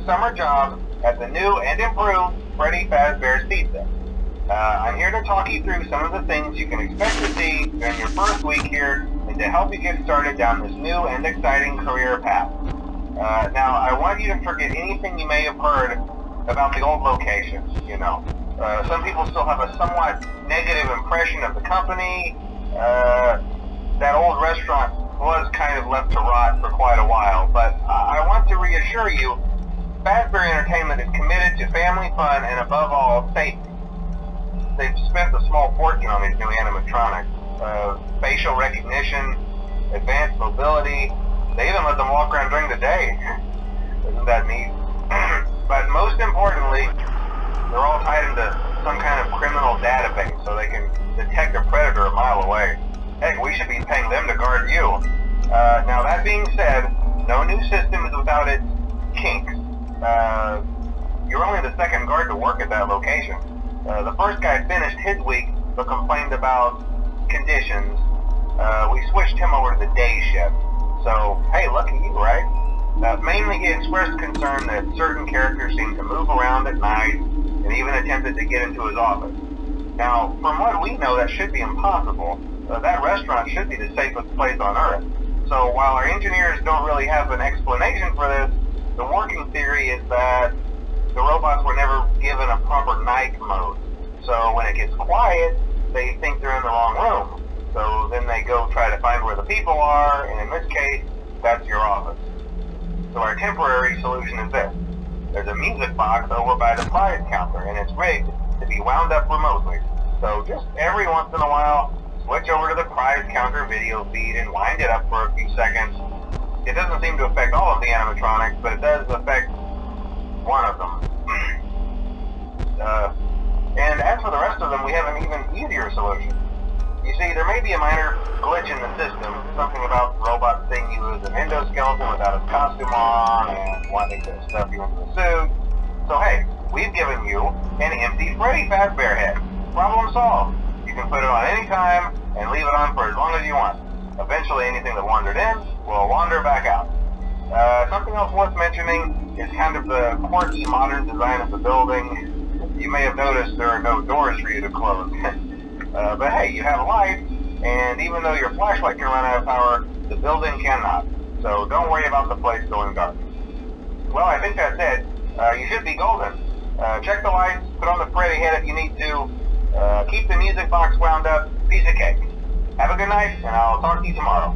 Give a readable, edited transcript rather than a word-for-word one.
summer job at the new and improved Freddy Fazbear's Pizza. I'm here to talk you through some of the things you can expect to see during your first week here and to help you get started down this new and exciting career path. Now, I want you to forget anything you may have heard about the old location, you know. Some people still have a somewhat negative impression of the company. That old restaurant was kind of left to rot for quite a while, but I want to reassure you, Fazbear Entertainment is committed to family fun and above all, safety. They've spent a small fortune on these new animatronics. Facial recognition, advanced mobility, they even let them walk around during the day. Isn't that neat? But most importantly, they're all tied into some kind of criminal database so they can detect a predator a mile away. Heck, we should be paying them to guard you. Now that being said, no new system is without its kinks. You're only the second guard to work at that location. The first guy finished his week but complained about conditions. We switched him over to the day shift. So, hey, lucky you, right? Mainly he expressed concern that certain characters seemed to move around at night and even attempted to get into his office. Now, from what we know, that should be impossible. That restaurant should be the safest place on Earth. So while our engineers don't really have an explanation for this, the working theory is that the robots were never given a proper night mode. So when it gets quiet, they think they're in the wrong room. So then they go try to find where the people are, and in this case, that's your office. So our temporary solution is this. There's a music box over by the prize counter, and it's rigged to be wound up remotely. So just every once in a while, switch over to the prize counter video feed and wind it up for a few seconds. It doesn't seem to affect all of the animatronics, but it does affect one of them. And as for the rest of them, we have an even easier solution. You see, there may be a minor glitch in the system, something about robots seeing you as an endoskeleton without his costume on and wanting to stuff you into the suit. So hey, we've given you an empty Freddy Fazbear head. Problem solved. You can put it on any time and leave it on for as long as you want. Eventually anything that wandered in will wander back out. Something else worth mentioning is kind of the quirky modern design of the building. You may have noticed there are no doors for you to close. But hey, you have a light, and even though your flashlight can run out of power, the building cannot. So don't worry about the place going dark. Well, I think that's it. You should be golden. Check the lights, put on the Freddy head if you need to. Keep the music box wound up. Piece of cake. Have a good night, and I'll talk to you tomorrow.